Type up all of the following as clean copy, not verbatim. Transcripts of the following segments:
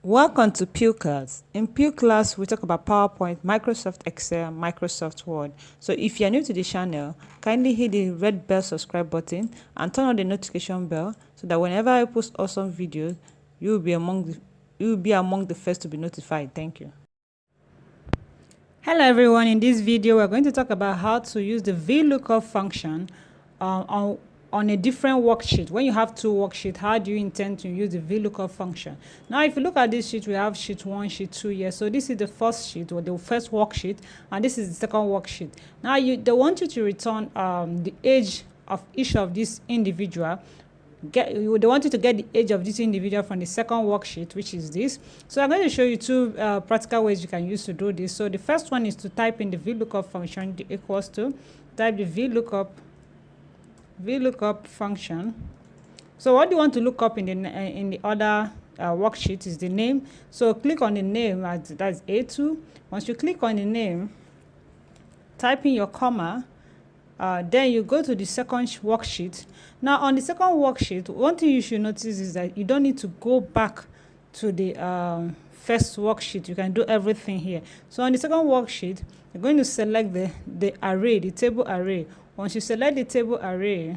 Welcome to PU class. In PU class, we talk about PowerPoint, Microsoft Excel, Microsoft Word. So if you're new to the channel, kindly hit the red bell subscribe button and turn on the notification bell so that whenever I post awesome videos, you will be among the first to be notified. Thank you. Hello everyone, in this video we're going to talk about how to use the VLOOKUP function on a different worksheet. When you have two worksheets, how do you intend to use the VLOOKUP function? Now if you look at this sheet, we have sheet 1, sheet 2 here. So this is the first sheet or the first worksheet, and this is the second worksheet. Now they want you to return the age of each of these individual. They want you to get the age of this individual from the second worksheet, which is this. So I'm going to show you two practical ways you can use to do this. So the first one is to type in the VLOOKUP function equals to type the VLOOKUP function. So what you want to look up in the other worksheet is the name. So click on the name, that's A2. Once you click on the name, type in your comma. Then you go to the second worksheet. Now on the second worksheet, one thing you should notice is that you don't need to go back to the first worksheet. You can do everything here. So on the second worksheet, you're going to select the array, the table array. Once you select the table array,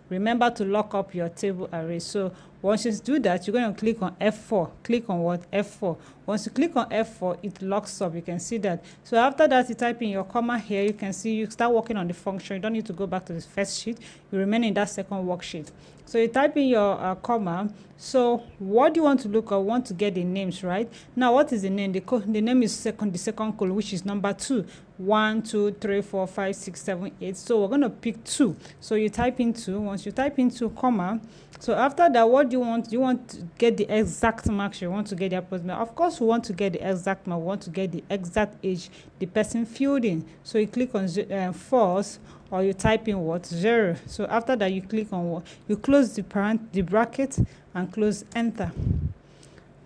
remember to lock up your table array. So once you do that, you're going to click on F4. Click on what? F4. Once you click on F4, it locks up. You can see that. So after that, you type in your comma here. You can see you start working on the function. You don't need to go back to the first sheet. You remain in that second worksheet. So you type in your comma. So what do you want to look up? Want to get the names, right? Now, what is the name? The name is the second column, which is number 2. 1, 2, 3, 4, 5, 6, 7, 8. So we're going to pick 2. So you type in 2. Once you type in 2, comma. So after that, what do you want? You want to get the exact mark. You want to get the approximate. Of course, we want to get the exact mark. We want to get the exact age the person filled in. So you click on false, or you type in what? 0. So after that, you click on what? You close the bracket and close enter.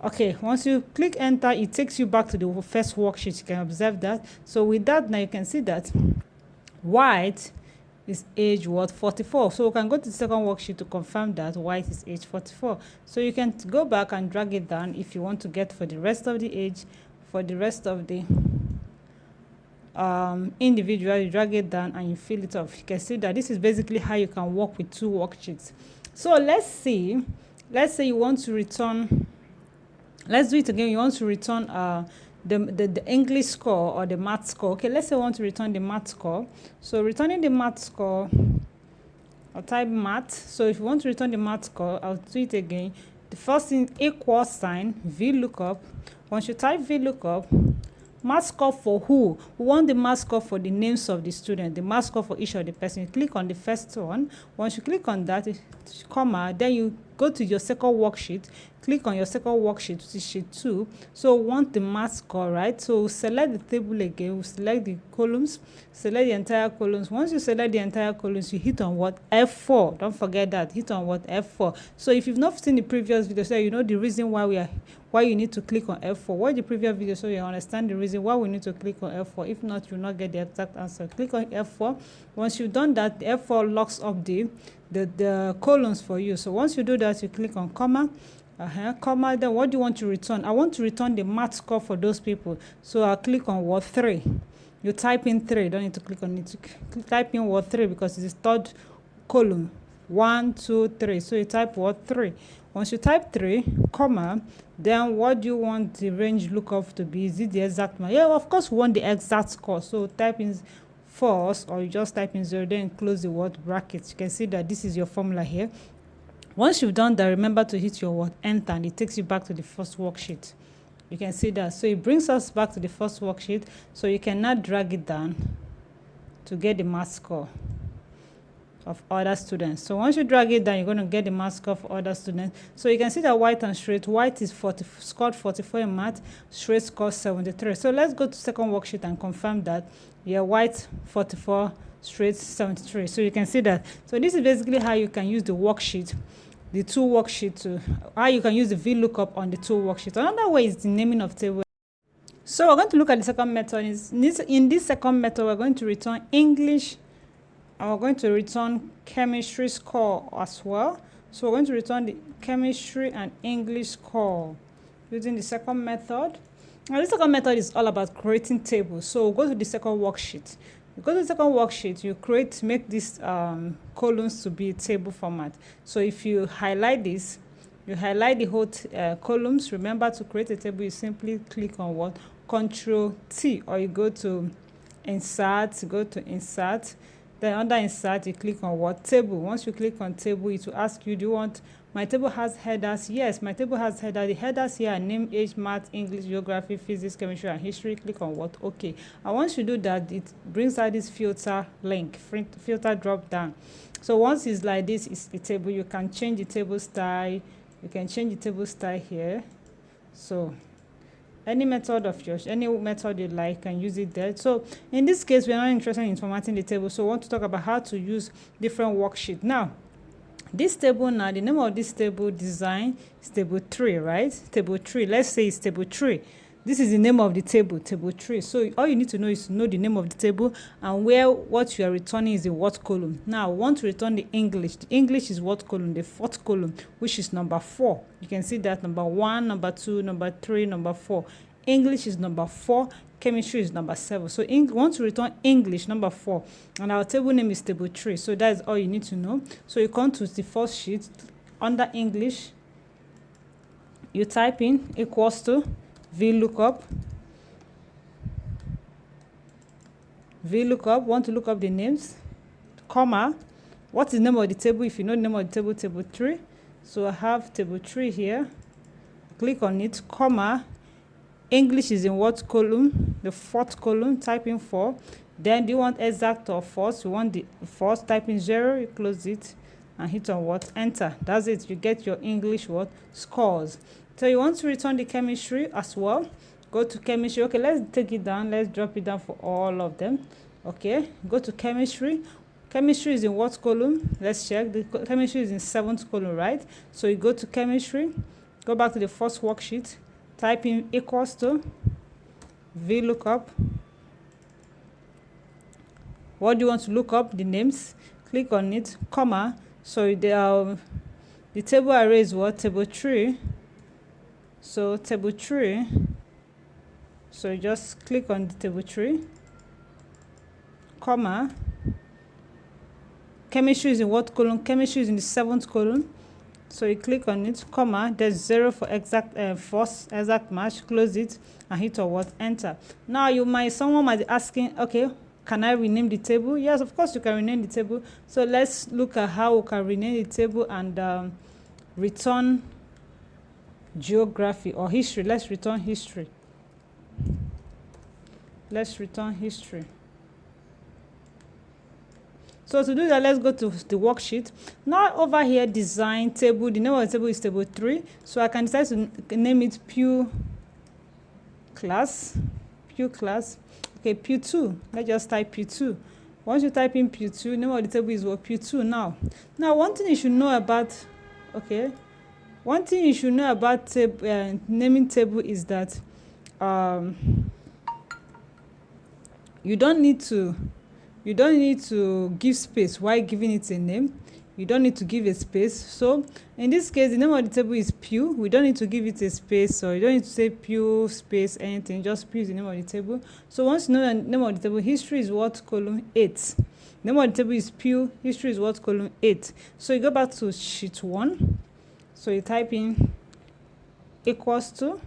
Okay, once you click enter, it takes you back to the first worksheet. You can observe that. So with that, now you can see that white is age what? 44. So we can go to the second worksheet to confirm that white is age 44. So you can go back and drag it down if you want to get for the rest of the age, for the rest of the individual. You drag it down and you fill it up. You can see that this is basically how you can work with two worksheets. So let's say you want to return, let's do it again. You want to return the English score or the math score. Okay, let's say I want to return the math score. So returning the math score, I'll type math. So if you want to return the math score, I'll do it again. The first thing, equal sign, VLOOKUP. Once you type VLOOKUP, math score for who? We want the math score for the names of the student, the math score for each of the person. You click on the first one. Once you click on that, comma, then you go to your second worksheet. Click on your second worksheet, which is sheet 2. So we want the math score, right? So we'll select the table again. We'll select the columns, select the entire columns. Once you select the entire columns, you hit on what? F4. Don't forget that. Hit on what? F4. So if you've not seen the previous video, so you know the reason why you need to click on F4. Watch the previous video so you understand the reason why we need to click on F4. If not, you'll not get the exact answer. Click on F4. Once you've done that, the F4 locks up the columns for you. So once you do that, you click on comma. Comma, then what do you want to return? I want to return the math score for those people. So I'll click on what? 3. You type in 3. Don't need to click on it. Type in what? 3 because it's the third column. 1, 2, 3. So you type what? 3. Once you type 3, comma, then what do you want the range lookup to be? Is it the exact mark? Yeah, of course we want the exact score. So type in false, or you just type in 0, then close the word brackets. You can see that this is your formula here. Once you've done that, remember to hit your word enter, and it takes you back to the first worksheet. You can see that. So it brings us back to the first worksheet. So you can now drag it down to get the math score of other students. So once you drag it down, you're going to get the math score for other students. So you can see that white and straight. White is scored 44 in math, straight scored 73. So let's go to second worksheet and confirm that. Yeah, white 44, straight 73. So you can see that. So this is basically how you can use the worksheet, the two worksheets, to how you can use the VLOOKUP on the two worksheets. Another way is the naming of table. So we're going to look at the second method. In this second method, we're going to return English, and we're going to return chemistry score as well. So we're going to return the chemistry and English score. using the second method. Now the second method is all about creating tables. So go to the second worksheet. You go to the second worksheet, you make these columns to be a table format. So if you highlight this, you highlight the whole columns. Remember, to create a table, you simply click on what? Control T, or you go to insert, then under insert you click on what? Table. Once you click on table, it will ask you, do you want my table has headers? Yes, my table has headers. The headers here are name, age, math, English, geography, physics, chemistry, and history. Click on what? Okay. And once you do that, it brings out this filter link, filter drop down. So once it's like this, it's a table. You can change the table style. You can change the table style here. So any method of yours, any method you like, can use it there. So in this case, we're not interested in formatting the table, so we want to talk about how to use different worksheets. Now this table, now the name of this table design is table 3, right? Table 3, let's say it's table 3. This is the name of the table, table 3. So all you need to know is to know the name of the table and where what you are returning is in what column. Now we want to return the English. The English is what column? The 4th column, which is number 4. You can see that number 1, number 2, number 3, number 4. English is number 4. Chemistry is number 7. So we want to return English number 4, and our table name is table 3. So that is all you need to know. So you come to the first sheet, under English, you type in equals to VLOOKUP. Want to look up the names, comma. What is the name of the table? If you know the name of the table, table 3. So I have table 3 here. Click on it, comma. English is in what column? The 4th column. Type in 4. Then do you want exact or false? You want the false. Type in 0. You close it and hit on what? Enter. That's it. You get your English what? Scores. So you want to return the chemistry as well. Go to chemistry. Okay, let's take it down. Let's drop it down for all of them. Okay, go to chemistry. Chemistry is in what column? Let's check. The chemistry is in 7th column, right? So you go to chemistry. Go back to the first worksheet. Type in equals to VLOOKUP. What do you want to look up? The names. Click on it, comma. So the table array is what? Table 3. So table 3. So you just click on the table 3, comma. Chemistry is in what column? Chemistry is in the 7th column. So you click on it, comma. There's 0 for exact false exact match. Close it and hit or what? Enter. Now someone might be asking, okay, can I rename the table? Yes, of course you can rename the table. So let's look at how we can rename the table and return geography or history. Let's return history. Let's return history. So to do that, let's go to the worksheet. Now over here, design table. The name of the table is table 3. So I can decide to name it Pew class. Pew class. Okay, Pew 2. Let's just type Pew 2. Once you type in Pew 2, name of the table is what? Pew 2 now. Now one thing you should know about, naming table is that you don't need to give space while giving it a name. You don't need to give a space. So in this case, the name of the table is Pew. We don't need to give it a space, so you don't need to say Pew space anything. Just Pew is the name of the table. So once you know the name of the table, history is what? Column 8. The name of the table is Pew. History is what? Column 8. So you go back to sheet 1. So you type in equals to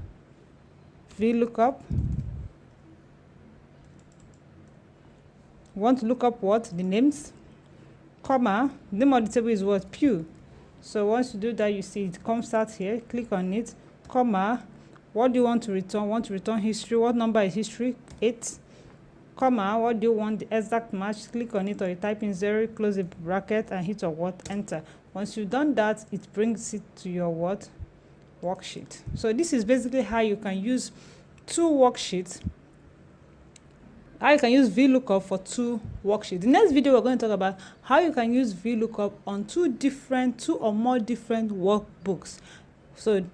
VLOOKUP. Want to look up what? The names, comma. The name of the table is what? Pew. So once you do that, you see it comes out here. Click on it, comma. What do you want to return? Want to return history. What number is history? 8. Comma. What do you want? The exact match. Click on it, or you type in 0, close the bracket and hit or what? Enter. Once you've done that, it brings it to your what? Worksheet. So this is basically how you can use 2 worksheets. How you can use VLOOKUP for 2 worksheets. The next video we're going to talk about how you can use VLOOKUP on 2 or more different workbooks. So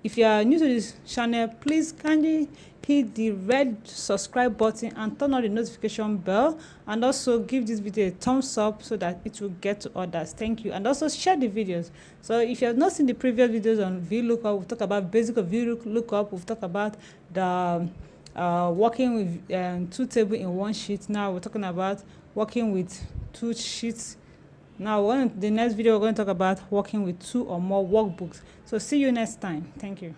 If you are new to this channel, please kindly hit the red subscribe button and turn on the notification bell, and also give this video a thumbs up so that it will get to others. Thank you. And also share the videos. So if you have not seen the previous videos on VLOOKUP, we've talked about basic of VLOOKUP, we've talked about the working with two tables in one sheet. Now we're talking about working with two sheets. Now the next video we're going to talk about working with two or more workbooks. So see you next time. Thank you.